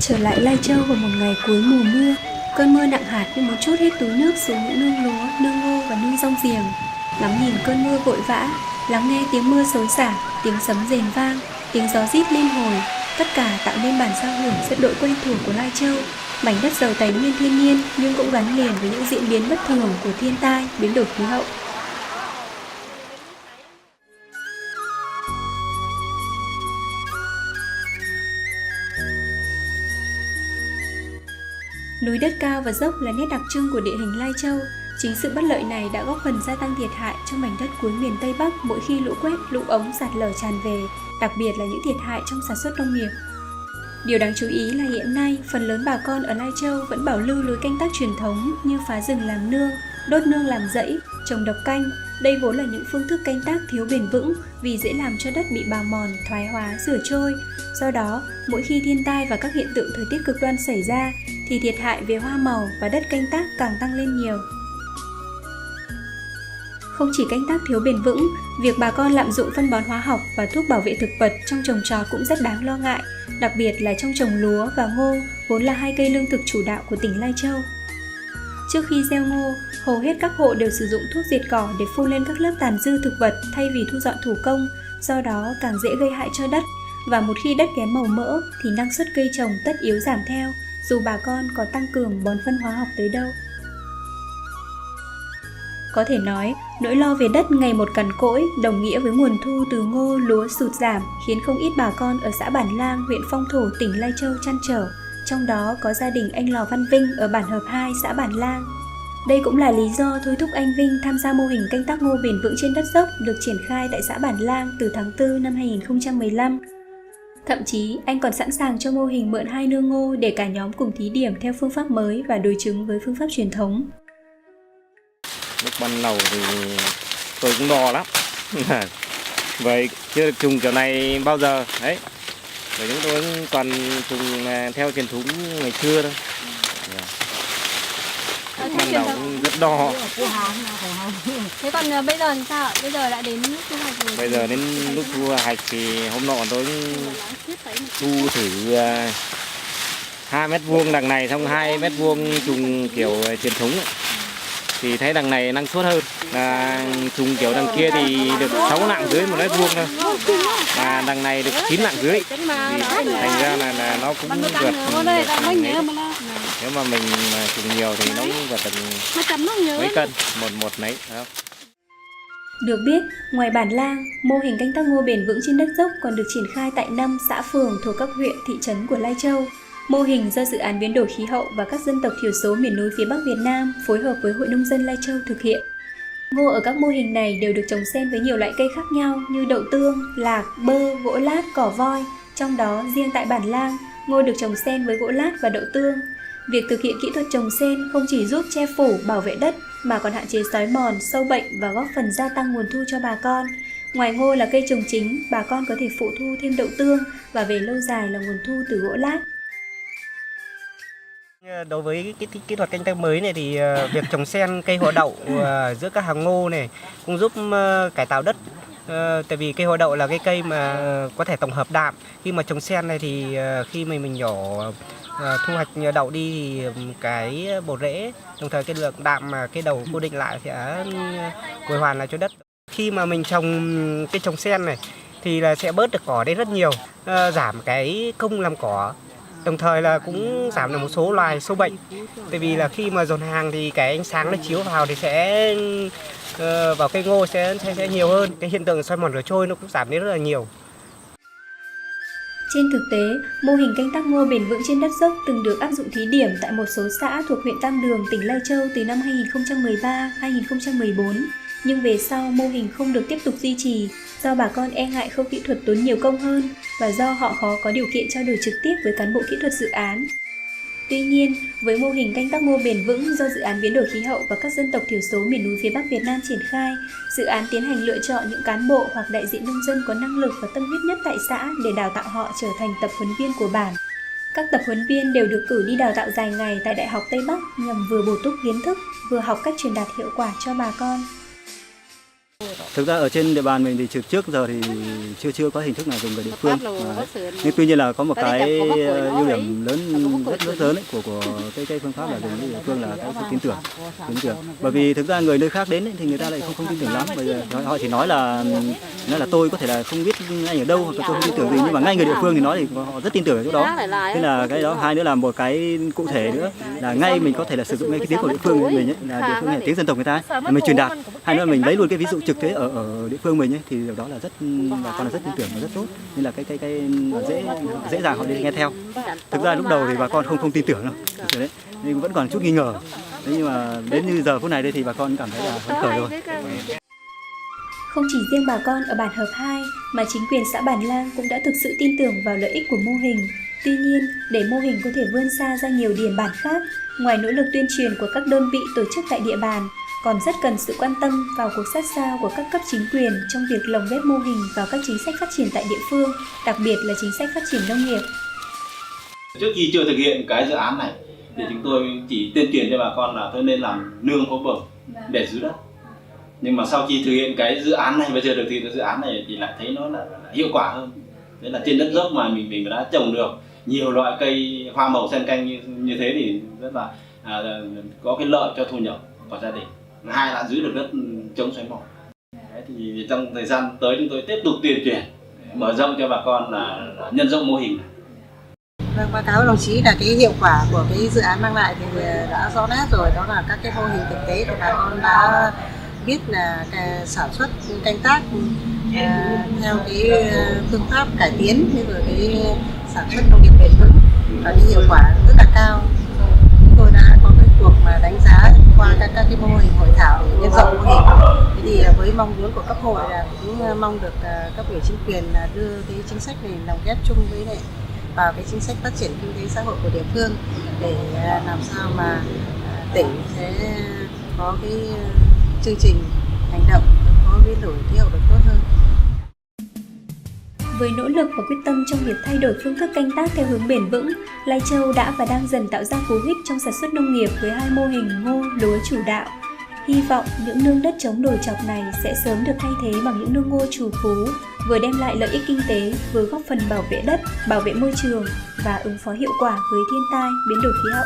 Trở lại Lai Châu vào một ngày cuối mùa mưa, cơn mưa nặng hạt như muốn trút hết túi nước xuống những nương lúa, nương ngô và nương rong giềng. Ngắm nhìn cơn mưa vội vã, lắng nghe tiếng mưa xối xả, tiếng sấm rền vang, tiếng gió rít liên hồi, tất cả tạo nên bản giao hưởng rất đỗi quen thuộc của Lai Châu, mảnh đất giàu tài nguyên thiên nhiên nhưng cũng gắn liền với những diễn biến bất thường của thiên tai, biến đổi khí hậu. Núi đất cao và dốc là nét đặc trưng của địa hình Lai Châu. Chính sự bất lợi này đã góp phần gia tăng thiệt hại cho mảnh đất cuối miền Tây Bắc mỗi khi lũ quét, lũ ống, sạt lở tràn về, đặc biệt là những thiệt hại trong sản xuất nông nghiệp. Điều đáng chú ý là hiện nay, phần lớn bà con ở Lai Châu vẫn bảo lưu lối canh tác truyền thống như phá rừng làm nương, đốt nương làm rẫy, trồng độc canh. Đây vốn là những phương thức canh tác thiếu bền vững vì dễ làm cho đất bị bào mòn, thoái hóa, rửa trôi. Do đó, mỗi khi thiên tai và các hiện tượng thời tiết cực đoan xảy ra, thì thiệt hại về hoa màu và đất canh tác càng tăng lên nhiều. Không chỉ canh tác thiếu bền vững, việc bà con lạm dụng phân bón hóa học và thuốc bảo vệ thực vật trong trồng trọt cũng rất đáng lo ngại, đặc biệt là trong trồng lúa và ngô, vốn là hai cây lương thực chủ đạo của tỉnh Lai Châu. Trước khi gieo ngô, hầu hết các hộ đều sử dụng thuốc diệt cỏ để phun lên các lớp tàn dư thực vật thay vì thu dọn thủ công, do đó càng dễ gây hại cho đất, và một khi đất kém màu mỡ thì năng suất cây trồng tất yếu giảm theo, dù bà con có tăng cường bón phân hóa học tới đâu. Có thể nói, nỗi lo về đất ngày một cằn cỗi đồng nghĩa với nguồn thu từ ngô, lúa sụt giảm, khiến không ít bà con ở xã Bản Lang, huyện Phong Thổ, tỉnh Lai Châu trăn trở. Trong đó có gia đình anh Lò Văn Vinh ở bản Hợp 2, xã Bản Lang. Đây cũng là lý do thôi thúc anh Vinh tham gia mô hình canh tác ngô bền vững trên đất dốc được triển khai tại xã Bản Lang từ tháng 4 năm 2015. Thậm chí, anh còn sẵn sàng cho mô hình mượn 2 nương ngô để cả nhóm cùng thí điểm theo phương pháp mới và đối chứng với phương pháp truyền thống. Lúc ban đầu thì tôi cũng đo lắm. Vậy chưa được trùng kiểu này bao giờ đấy. Vậy chúng tôi toàn trùng theo truyền thống ngày xưa thôi. Ban đầu cũng rất đo. Thế còn bây giờ thì sao ạ? Bây giờ đã đến thu hoạch rồi. Bây giờ đến lúc thu hoạch thì hôm nọ tôi thu thử 2 mét vuông đằng này, xong 2 mét vuông trùng kiểu truyền thống ấy. Thì thấy đằng này năng suất hơn, trùng kiểu đằng kia thì được 6 lạng dưới 1 mét vuông thôi, mà đằng này được 9 lạng dưới, thì thành ra là nó cũng vượt nếu mà mình trùng nhiều thì nó cũng vượt tầm mấy cân, một nấy. Được biết, ngoài Bản Lang, mô hình canh tác ngô bền vững trên đất dốc còn được triển khai tại 5 xã phường thuộc các huyện, thị trấn của Lai Châu. Mô hình do Dự án Biến đổi khí hậu và các dân tộc thiểu số miền núi phía Bắc Việt Nam phối hợp với Hội Nông dân Lai Châu thực hiện. Ngô ở các mô hình này đều được trồng xen với nhiều loại cây khác nhau như đậu tương, lạc, bơ, gỗ lát, cỏ voi. Trong đó, riêng tại Bản Lang, ngô được trồng xen với gỗ lát và đậu tương. Việc thực hiện kỹ thuật trồng xen không chỉ giúp che phủ, bảo vệ đất mà còn hạn chế xói mòn, sâu bệnh và góp phần gia tăng nguồn thu cho bà con. Ngoài ngô là cây trồng chính, bà con có thể phụ thu thêm đậu tương và về lâu dài là nguồn thu từ gỗ lát. Đối với cái kỹ thuật canh tác mới này thì việc trồng xen cây họ đậu giữa các hàng ngô này cũng giúp cải tạo đất. Tại vì cây họ đậu là cái cây mà có thể tổng hợp đạm. Khi mà trồng xen này thì khi mình nhổ thu hoạch đậu đi thì cái bộ rễ, đồng thời cái lượng đạm mà cái đầu cố định lại sẽ bồi hoàn lại cho đất. Khi mà mình trồng cái trồng xen này thì là sẽ bớt được cỏ đi rất nhiều, giảm cái công làm cỏ. Đồng thời là cũng giảm được một số loài sâu bệnh. Tại vì là khi mà dồn hàng thì cái ánh sáng nó chiếu vào thì sẽ vào cây ngô sẽ nhiều hơn. Cái hiện tượng xói mòn rửa trôi nó cũng giảm đi rất là nhiều. Trên thực tế, mô hình canh tác ngô bền vững trên đất dốc từng được áp dụng thí điểm tại một số xã thuộc huyện Tam Đường, tỉnh Lai Châu từ năm 2013-2014. Nhưng về sau mô hình không được tiếp tục duy trì do bà con e ngại khâu kỹ thuật tốn nhiều công hơn và do họ khó có điều kiện trao đổi trực tiếp với cán bộ kỹ thuật dự án. Tuy nhiên, với mô hình canh tác ngô bền vững do Dự án Biến đổi khí hậu và các dân tộc thiểu số miền núi phía Bắc Việt Nam triển khai, dự án tiến hành lựa chọn những cán bộ hoặc đại diện nông dân có năng lực và tâm huyết nhất tại xã để đào tạo họ trở thành tập huấn viên của bản. Các tập huấn viên đều được cử đi đào tạo dài ngày tại Đại học Tây Bắc nhằm vừa bổ túc kiến thức, vừa học cách truyền đạt hiệu quả cho bà con. Thực ra ở trên địa bàn mình thì trước giờ thì chưa có hình thức nào dùng về địa phương. Nhưng tuy nhiên là có một cái ưu điểm rất lớn ấy, của cái phương pháp là dùng cái địa phương là cái tin tưởng. Bởi vì thực ra người nơi khác đến ấy, thì người ta lại không tin tưởng lắm. Bây giờ họ chỉ nói là tôi có thể là không biết anh ở đâu hoặc là tôi không tin tưởng gì, nhưng mà ngay người địa phương thì nói thì họ rất tin tưởng ở chỗ đó. Thế là cái đó, hai nữa là một cái cụ thể nữa là ngay mình có thể là sử dụng ngay cái tiếng của địa phương của mình ấy, là địa phương này tiếng dân tộc người ta là mình truyền đạt. Hai nữa là mình lấy luôn cái ví dụ thực tế ở địa phương mình ấy, thì điều đó là bà con là rất tin tưởng và rất tốt, nên là cái dễ dàng họ đi nghe theo. Thực ra lúc đầu thì bà con không tin tưởng đâu, đấy, nhưng vẫn còn chút nghi ngờ. Thế nhưng mà đến như giờ phút này đây thì bà con cảm thấy là phấn khởi rồi. Không chỉ riêng bà con ở bản Hợp 2 mà chính quyền xã Bản Lang cũng đã thực sự tin tưởng vào lợi ích của mô hình. Tuy nhiên, để mô hình có thể vươn xa ra nhiều điểm bản khác, ngoài nỗ lực tuyên truyền của các đơn vị tổ chức tại địa bàn, còn rất cần sự quan tâm vào cuộc sát sao của các cấp chính quyền trong việc lồng ghép mô hình vào các chính sách phát triển tại địa phương, đặc biệt là chính sách phát triển nông nghiệp. Trước khi chưa thực hiện cái dự án này thì chúng tôi chỉ tuyên truyền cho bà con là thôi nên làm nương có bờ để giữ đất. Nhưng mà sau khi thực hiện cái dự án này, bây giờ được thực hiện dự án này thì lại thấy nó là hiệu quả hơn. Thế là trên đất dốc mà mình đã trồng được nhiều loại cây hoa màu xen canh như thế thì rất là có cái lợi cho thu nhập của gia đình. Hai là giữ được đất chống xoáy mòn. Thì trong thời gian tới chúng tôi tiếp tục tuyên truyền, mở rộng cho bà con là nhân rộng mô hình này. Vâng, báo cáo đồng chí là cái hiệu quả của cái dự án mang lại thì đã rõ nét rồi, đó là các cái mô hình thực tế của bà con đã biết là sản xuất canh tác theo cái phương pháp cải tiến, như rồi cái sản xuất nông nghiệp bền vững và cái hiệu quả rất là cao. Chúng tôi đã có cái cuộc mà đánh giá qua các cái mô hình hội thảo để nhân rộng mô hình. Thế thì với mong muốn của cấp hội là cũng mong được cấp ủy chính quyền là đưa cái chính sách này lồng ghép chung với lại vào cái chính sách phát triển kinh tế xã hội của địa phương để làm sao mà tỉnh sẽ có cái chương trình hành động có biến đổi khí hậu được tốt hơn. Với nỗ lực và quyết tâm trong việc thay đổi phương thức canh tác theo hướng bền vững, Lai Châu đã và đang dần tạo ra cú hích trong sản xuất nông nghiệp với 2 mô hình ngô, lúa chủ đạo. Hy vọng những nương đất chống đồi chọc này sẽ sớm được thay thế bằng những nương ngô trù phú, vừa đem lại lợi ích kinh tế, vừa góp phần bảo vệ đất, bảo vệ môi trường và ứng phó hiệu quả với thiên tai, biến đổi khí hậu.